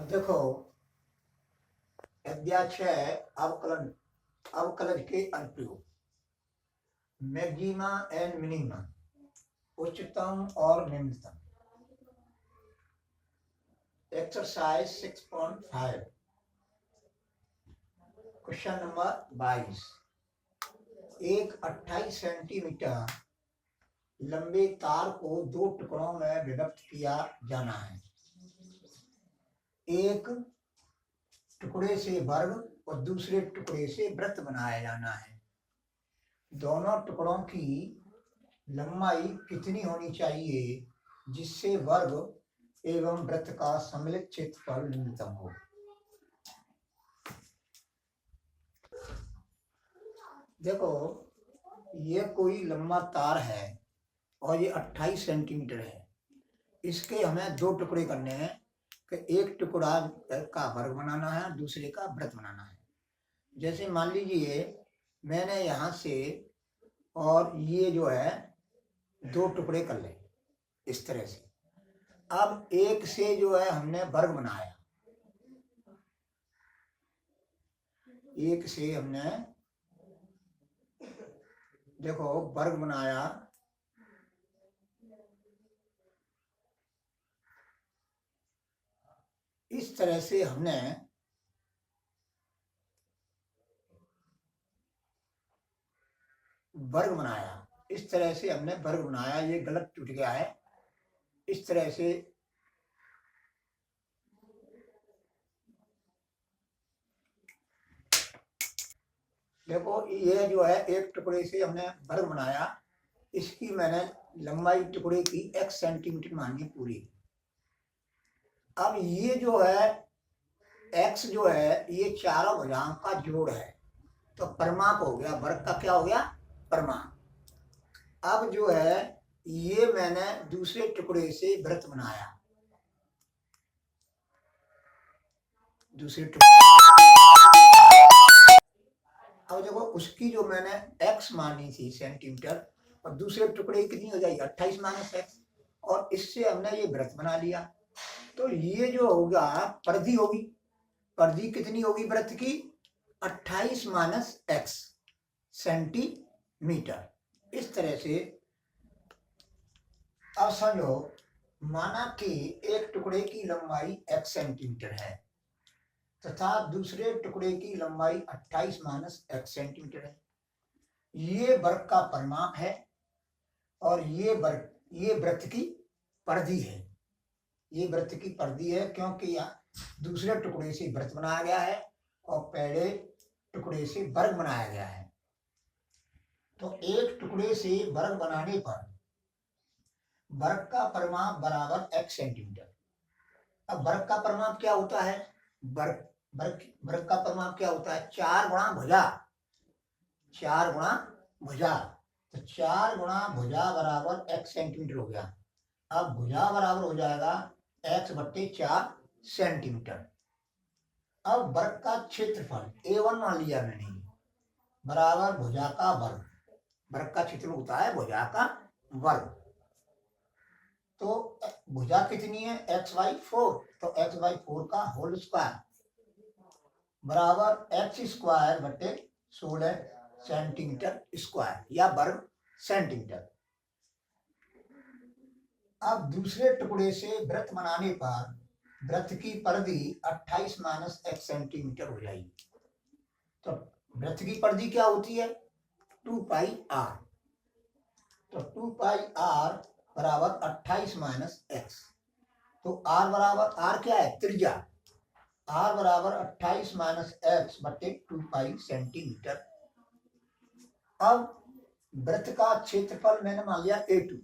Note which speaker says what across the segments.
Speaker 1: अब देखो अध्याय 6 अवकलज के अनुप्रयोग। मैक्सिमा एंड मिनिमा, उच्चतम और निम्नतम। Exercise 6.5, question number 22। एक 28 सेंटीमीटर लंबे तार को दो टुकड़ों में विभक्त किया जाना है। एक टुकड़े से वर्ग और दूसरे टुकड़े से वृत्त बनाया जाना है। दोनों टुकड़ों की लंबाई कितनी होनी चाहिए जिससे वर्ग एवं वृत्त का सम्मिलित क्षेत्रफल न्यूनतम हो। देखो ये कोई लंबा तार है और ये 28 सेंटीमीटर है। इसके हमें दो टुकड़े करने हैं कि एक टुकड़ा का वर्ग बनाना है, दूसरे का वृत्त बनाना है। जैसे मान लीजिए मैंने यहाँ से और ये जो है दो टुकड़े कर ले इस तरह से। अब एक से जो है हमने वर्ग बनाया, एक से हमने देखो वर्ग बनाया। इस तरह से हमने वर्ग बनाया, इस तरह से हमने वर्ग बनाया। ये गलत टूट गया है। इस तरह से देखो ये जो है एक टुकड़े से हमने वर्ग बनाया। इसकी मैंने लंबाई टुकड़े की x सेंटीमीटर मानी पूरी। अब ये जो है x जो है ये चारों भुजाओं का जोड़ है, तो परिमाप हो गया। वर्ग का क्या हो गया? परिमाप। अब जो है ये मैंने दूसरे टुकड़े से वृत्त बनाया, दूसरे टुकड़े। अब देखो उसकी जो मैंने x मानी थी सेंटीमीटर, और दूसरे टुकड़े कितनी हो जाएगी 28 माइनस x, और इससे हमने ये वृत्त बना लिया। तो ये जो होगा परिधि होगी। परिधि कितनी होगी वृत्त की? 28 माइनस x सेंटीमीटर। इस तरह से अब समझो, माना कि एक टुकड़े की लंबाई x सेंटीमीटर है तथा दूसरे टुकड़े की लंबाई 28 माइनस x सेंटीमीटर है। ये वर्ग का परिमाप है और ये वृत्त की परिधि है। ये वृत्त की परिधि है क्योंकि यहाँ दूसरे टुकड़े से वृत्त बनाया गया है और पहले टुकड़े से वर्ग बनाया गया है। तो एक टुकड़े से वर्ग बनाने पर वर्ग का परिमाप बराबर x सेंटीमीटर। अब वर्ग का परिमाप क्या होता है? वर्ग का परिमाप क्या होता है? 4 गुणा भुजा। 4 गुणा भुजा, तो 4 गुणा भुजा बराबर x सेंटीमीटर हो गया। अब भुजा बराबर हो जाएगा x बट्टे 4 सेंटीमीटर। अब वर्ग का क्षेत्रफल A1 मान लिया मैंने, बराबर भुजा का वर्ग। वर्ग का क्षेत्रफल होता है भुजा का वर्ग। तो भुजा कितनी है? x/4, तो x/4 का होल स्क्वायर बराबर x² बटे 16 सेंटीमीटर स्क्वायर या वर्ग सेंटीमीटर। अब दूसरे टुकड़े से वृत्त बनाने पर वृत्त की परिधि 28 माइनस x सेंटीमीटर हो जाएगी। तो वृत्त की परिधि क्या होती है? 2πr। तो 2πr बराबर 28 माइनस x। तो r बराबर, r क्या है? त्रिज्या। r बराबर 28 माइनस x बटे 2π सेंटीमीटर। अब वृत्त का क्षेत्रफल मैंने मान लिया A2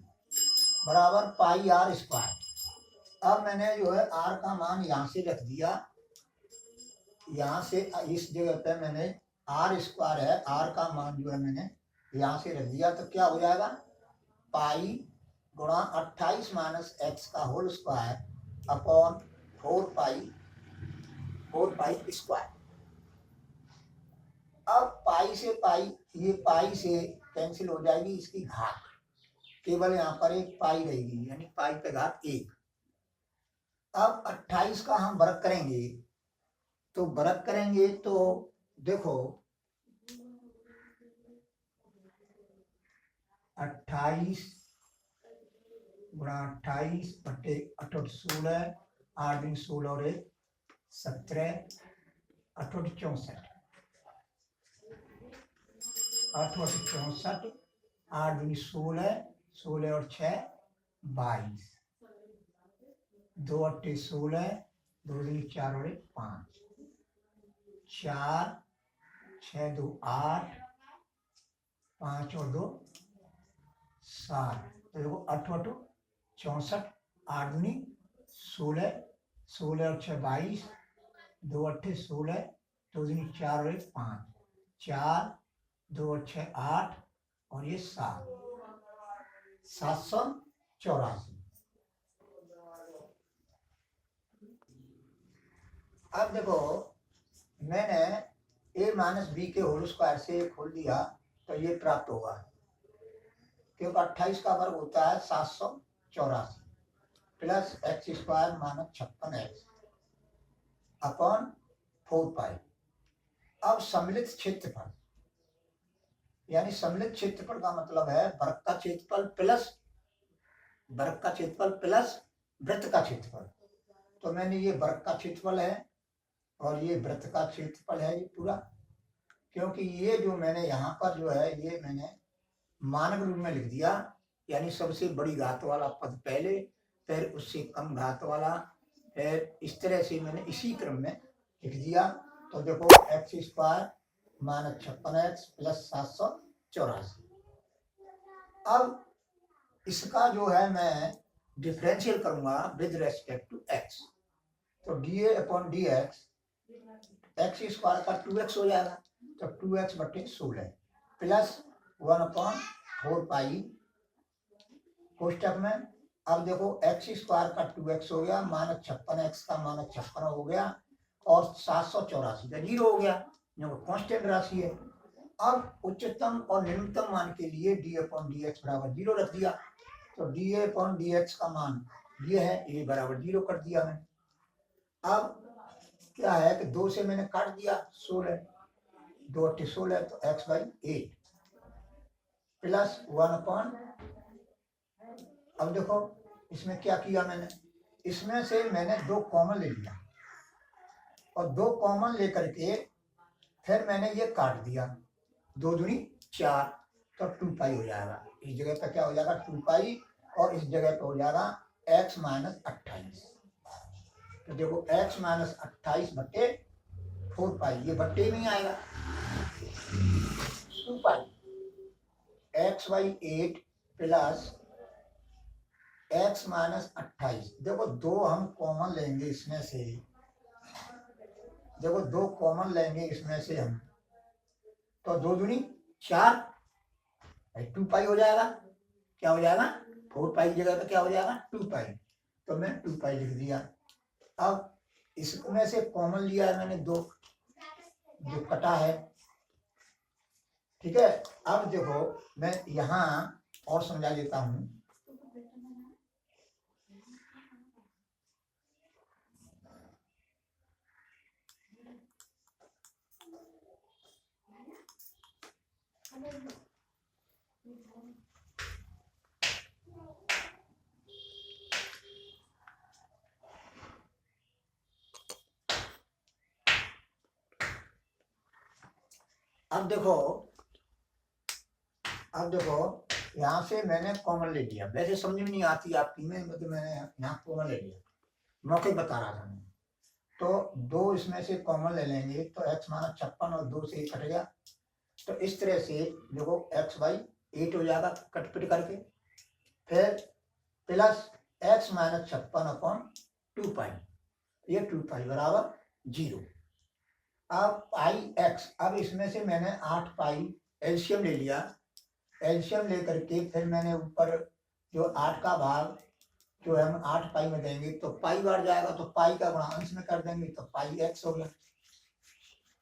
Speaker 1: बराबर πr²। अब मैंने जो है r का मान यहाँ से रख दिया, यहाँ से इस जगह पे मैंने r² है, r का मान जो है मैंने यहाँ से रख दिया। तो क्या हो जाएगा? पाई गुणा 28 माइनस x का होल स्क्वायर अपॉन 4π स्क्वायर। अब पाई से पाई, ये पाई से कैंसिल हो जाएगी, इसकी घात केवल यहाँ पर एक पाई रहेगी, यानी पाई पे घात 1। अब 28 का हम वर्ग करेंगे, तो वर्ग करेंगे तो देखो 28 गुणा 28 बटे 8 16, 8 दिन 16 और 17, 8 64, 8 64, 8 दिन 16, 16 और 6 22, 2 8 16, 2 दिन 4 और 5, 4 6 2 8, 5 और 2 7, तो देखो 8 8 64, 8 दूनी 16, 16 और 6 22, 2 8 16, 2 दूनी 4 और 5, 4 2 और 6 8 और ये 7, 784। अब देखो मैंने a माइनस बी के होल स्क्वायर से खोल दिया तो ये प्राप्त होगा, क्योंकि 28 का वर्ग होता है 784 plus x square minus 56x upon 4 पाई। अब सम्मिलित क्षेत्रफल, यानी सम्मिलित क्षेत्रफल का मतलब है वर्ग का क्षेत्रफल प्लस वृत्त का क्षेत्रफल। तो मैंने ये वर्ग का क्षेत्रफल है और ये वृत्त का क्षेत्रफल है ये पूरा, क्योंकि ये जो मैंने यहाँ पर जो है ये मैंने मानक रूप में लिख दिया, यानी सबसे बड़ी घात वाला पद पहले, फिर उससे कम घात वाला, फिर इस तरह से मैंने इसी क्रम में लिख दिया। तो देखो x square minus 56x plus 784। अब इसका जो है मैं डिफरेंशियल करूंगा विद रेस्पेक्ट टू एक्स, तो D A upon D x, x square का 2x हो जाएगा, तो 2x बटे 16 प्लस 1 अपॉन 4 पाई कोष्टक में। अब देखो एक्स स्क्वायर का 2x हो गया, माइनस 56x का माइनस 56 हो गया, और 784 का 0 हो गया, जो कांस्टेंट राशि है। अब उच्चतम और निम्नतम मान के लिए डी अपॉन डी एक्स बराबर 0 रख दिया, तो D A upon D X का मान ये है, ए बराबर 0 कर दिया मैंने। अब क्या है कि 2 से मैंने काट दिया 16, 2 8 16, तो x बाई 8 प्लस 1 अपॉन, अब देखो इसमें क्या किया मैंने, इसमें से मैंने 2 कॉमन ले लिया और 2 कॉमन लेकर के फिर मैंने ये काट दिया, 2 दूनी 4, तो 2 पाई हो जाएगा। इस जगह पर क्या हो जाएगा 2 पाई, और इस जगह पर हो जाएगा x माइनस 28। तो देखो x माइनस 28 बट्टे 4 पाई, ये बट्टे में ही आएगा 2 पाई x by 8 plus x minus 28। देखो 2 हम कॉमन लेंगे इसमें से, देखो 2 कॉमन लेंगे इसमें से हम, तो 2 दूनी 4, 2 पाई हो जाएगा, क्या हो जाएगा 4 पाई की जगह पे क्या हो जाएगा 2 पाई, तो मैं 2 पाई लिख दिया। अब इसमें से कॉमन लिया है मैंने 2, जो कटा है, ठीक है। अब देखो मैं यहाँ और समझा देता हूँ, अब देखो यहाँ से मैंने कॉमन ले लिया, वैसे समझ में नहीं आती आपकी में, मतलब मैंने यहाँ कॉमन ले लिया, मौके बता रहा था मैं। तो 2 इसमें से कॉमन ले लेंगे, तो x माइनस 56 और 2 से कट गया, तो इस तरह से देखो x बाई 8 हो जाएगा कटपिट करके, फिर प्लस x माइनस 56 अपॉन 2 पाई, ये 2 पाई बराबर 0। अब पाई x, अब इसमें से मैंने 8 पाई एलसीएम ले लिया, एलसीएम लेकर के फिर मैंने ऊपर जो 8 का भाग जो हम 8 पाई में देंगे तो पाई बार जाएगा, तो पाई का गुणा अंश में कर देंगे तो पाई x हो गया।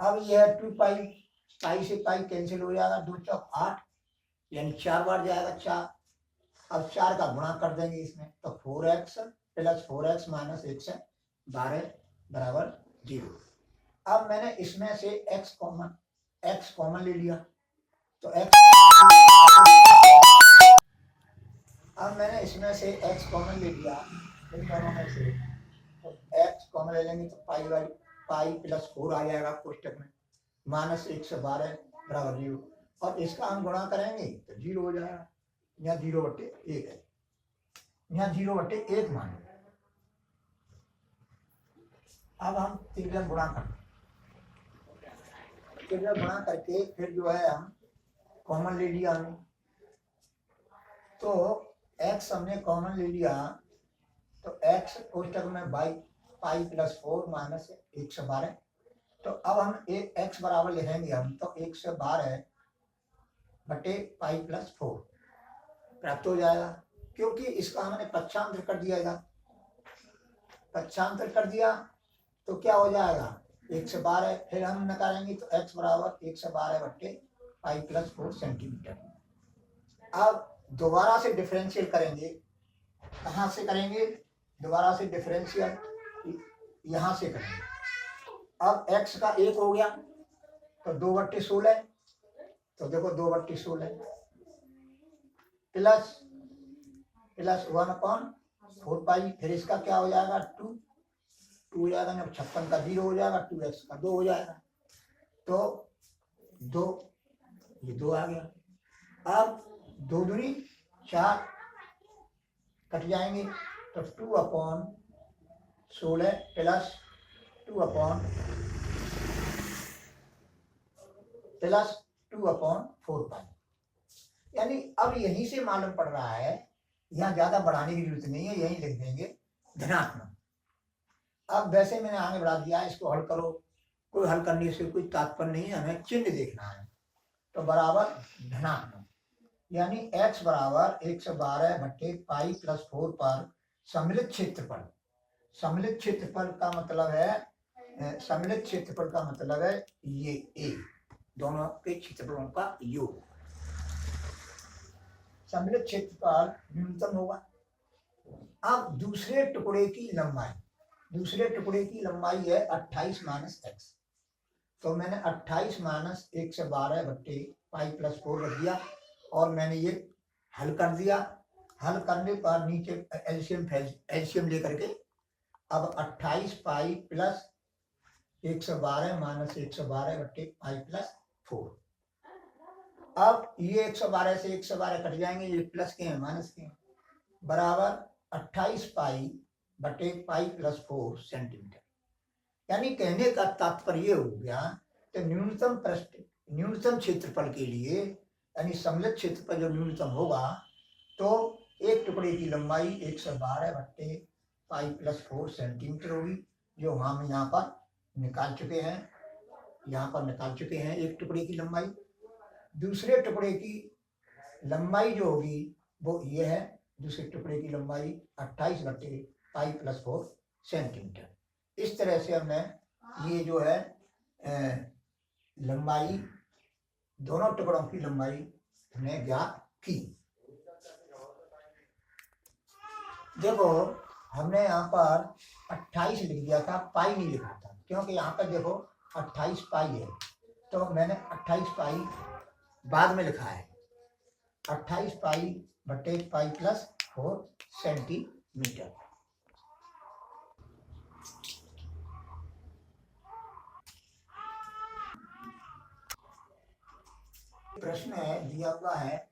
Speaker 1: अब यह 2 पाई, पाई से पाई कैंसिल हो जाएगा, 2 चौक 8, यानी 4 बार जाएगा 4। अब 4 का गुणा कर देंगे इसमें, तो 4x प्लस 4x माइनस 1 से 12 बराबर 0। अब मैंने इसमें से x कॉमन ले लिया तो x, अब मैंने इसमें से x कॉमन ले लिया इन दोनों में से, तो x कॉमन ले लेंगे तो पाई प्लस 4 आ जाएगा कोष्टक में, -112 बराबर 0। और इसका हम गुणा करेंगे तो 0 हो जाएगा, यहाँ 0/1 है, यहाँ 0/1 मान लो। अब हम तिर्यक गुणा करके फिर जो है हम कॉमन ले लिया हमने, तो x हमने कॉमन ले लिया तो x कोष्टक में पाई प्लस 4 -112। तो अब हम x बराबर लिखेंगे हम तो 112 बटे पाई प्लस 4 प्राप्त हो जाएगा, क्योंकि इसका हमने पक्षांतर कर दिया तो क्या हो जाएगा 112, फिर हम निकालेंगे तो x बराबर 112 बटे पाई प्लस 4 सेंटीमीटर। अब दोबारा से डिफरेंशियल करेंगे, कहाँ से करेंगे, दोबारा से डिफरेंशियल यहाँ से करेंगे। अब x का 1 हो गया तो 2/16, तो देखो 2/16 प्लस 1/4 पाई, फिर इसका क्या हो जाएगा 2 हो जाएगा, जब 56 का 0 हो जाएगा, 2x का 2 हो जाएगा, तो 2 ये 2 आ गया। अब 2 दूनी 4 कट जाएंगे तो 2/16 प्लस 2/4 पाई, यानी अब यहीं से मालूम पड़ रहा है, यहाँ ज्यादा बढ़ाने की जरूरत नहीं है, यहीं लिख देंगे धनात्मक। अब वैसे मैंने आगे बढ़ा दिया, इसको हल करो, कोई हल करने से कोई तात्पर्य नहीं है, हमें चिन्ह देखना है। तो बराबर धनात्मक, यानी x बराबर 112 बटे पाई प्लस 4 पर सम्मिलित क्षेत्रफल का मतलब है ये a, दोनों के क्षेत्रफलों का योग, सम्मिलित क्षेत्रफल न्यूनतम होगा। अब दूसरे टुकड़े की लंबाई है 28 - x, तो मैंने 28 - 112 बट्टे पाई प्लस 4 रख दिया और मैंने ये हल कर दिया। हल करने पर नीचे एलसीएम लेकर के अब 28 पाई प्लस 112 - 112 बट्टे पाई प्लस 4। अब ये 112 से 112 कट जाएंगे, ये प्लस के हैं माइनस के हैं, बराबर 28 पाई बटे पाई प्लस 4 सेंटीमीटर। यानी कहने का तात्पर्य हो गया कि न्यूनतम क्षेत्रफल के लिए, यानी सम्मिलित क्षेत्रफल जो न्यूनतम होगा तो एक टुकड़े की लंबाई 112 बट्टे पाई प्लस 4 सेंटीमीटर होगी, जो हम यहाँ पर निकाल चुके हैं एक टुकड़े की लंबाई। दूसरे टुकड़े की लंबाई जो होगी वो ये है, दूसरे टुकड़े की लंबाई 28 बट्टे पाई प्लस 4 सेंटीमीटर। इस तरह से हमने ये जो है लंबाई, दोनों टुकड़ों की लंबाई हमने ज्ञात की। देखो हमने यहाँ पर 28 लिख दिया था, पाई नहीं लिखा था, क्योंकि यहाँ पर देखो 28 पाई है, तो मैंने 28 पाई बाद में लिखा है, 28 पाई बटे पाई प्लस 4 सेंटीमीटर। प्रश्न है दिया हुआ है,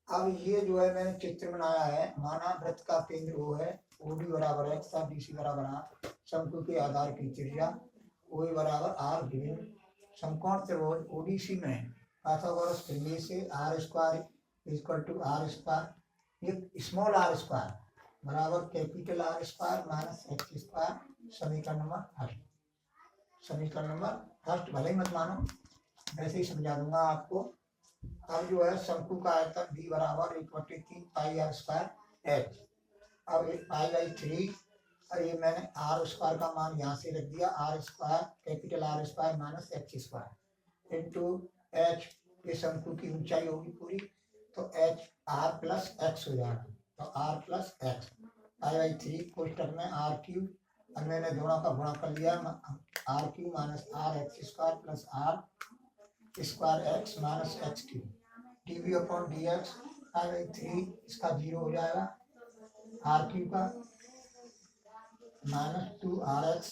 Speaker 1: अब ये जो है मैंने चित्र बनाया है, माना वृत्त का केंद्र वो है, ओडी बराबर है तथा बीसी बराबर आर, शंकु के आधार की त्रिज्या ओए बराबर आर, विभिन्न समकोण त्रिभुज ओडीसी में पाइथागोरस त्रिज्या से R square equal to R square, ये स्मॉल आर स्क्वायर बराबर capital R square minus X square, समीकरण नंबर फर्स्ट। भले ही मत मानो, वैसे ही समझा दूंगा आपको। अब जो है शंकु का आयतन b बराबर 1/3 पाई आर स्क्वायर एच, अब पाई/3, और ये मैंने आर स्क्वायर का मान यहाँ से रख दिया, R square capital R square minus X square into H, ये शंकु की ऊंचाई होगी पूरी, तो एच आर प्लस एक्स हो जाएगा, तो आर प्लस एक्स पाई/3 कोष्टक में r³ अब मैंने दोनों का गुणा कर लिया, R cube minus R X square plus R square X minus X cube D V upon D X 3, इसका 0 हो जाएगा, आर क्यू का minus 2rx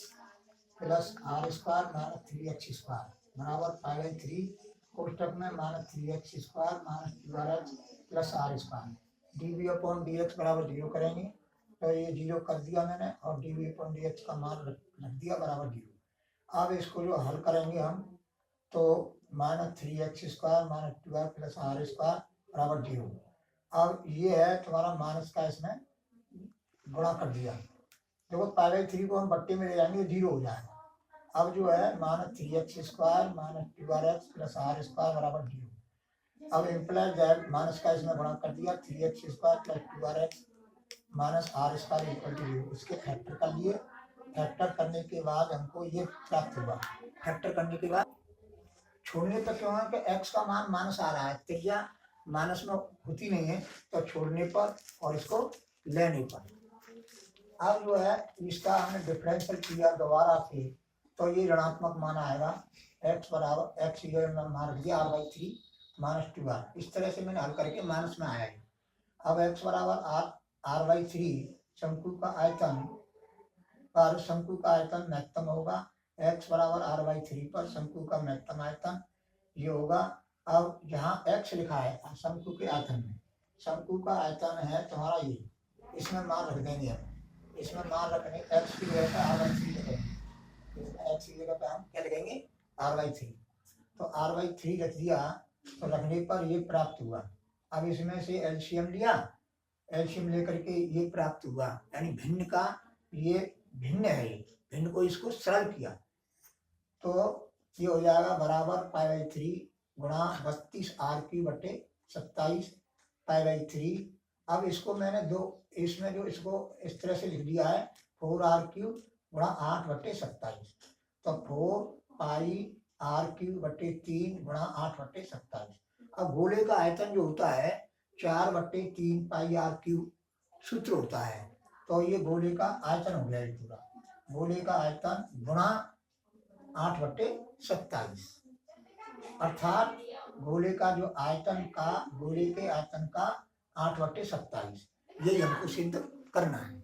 Speaker 1: plus R square minus 3x square बराबर 5/3 कोष्टक में minus 3x square minus 2rx plus R square D V upon D X बराबर 0 करेंगे, तो ये 0 कर दिया मैंने और D V upon D X का मान रख दिया बराबर 0। अब इसको जो हल करेंगे हम तो minus 3x square minus 2r plus R square बराबर 0। अब ये है तुम्हारा माइनस का, इसमें गुणा कर दिया, देखो 5/3 को हम बट्टे में ले जाएंगे 0 हो जाएगा। अब जो है minus 3x square minus 2rx plus R square बराबर 0। अब इम्प्लाइज दैट माइनस का इसमें गुणा कर दिया, 3x square plus 2rx minus R square equal to 0। इसके फैक्टर कर लिए, फैक्टर करने के बाद हमको ये प्राप्त हुआ। फैक्टर करने के बाद छोड़ने पर क्यों है कि x का मान माइनस आ रहा है, त्रिज्या माइनस में होती नहीं है, तो छोड़ने पर और इसको लेने पर। अब जो है इसका हमने डिफरेंशियल किया दोबारा से, तो ये ऋणात्मक मान आएगा, x बराबर x ये मान दिया r/3 माइनस 2r। इस तरह से मैंने हल करके माइनस में आया है। अब x बराबर r/3 शंकु का आयतन पर शंकु का आयतन महत्तम होगा, x बराबर r/3 पर शंकु का महत्तम आयतन ये होगा। अब यहाँ x लिखा है शंकु के आयतन में, शंकु का आयतन है तुम्हारा ये, इसमें मान रख देंगे हम, इसमें मान रखने x की जगह पर r/3 लिखेंगे, इसमें x की जगह पर हम क्या लिखेंगे r/3, तो r/3 रख दिया, तो रखने पर ये प्राप्त हुआ। अब इसमें से एलसीएम लिया, एलसीएम लेकर के ये प्राप्त हुआ, यानी भिन्न का ये भिन्न है, भिन्न को इसको सरल किया, तो ये हो जाएगा बराबर 5/3 गुणा 32r³ बटे 27 π/3। अब इसको मैंने इसमें जो इसको इस तरह से लिख दिया है 4r³ गुणा 8 बटे 27, तो 4πr³ बटे 3 गुणा 8 बटे 27। अब गोले का आयतन जो होता है 4/3 πr³ सूत्र होता है, तो ये गोले का आयतन हो गया पूरा, गोले का आयतन गुणा 8 बटे 27, अर्थात गोले का जो आयतन का, गोले के आयतन का 8 बटे 27, यही हमको सिद्ध करना है।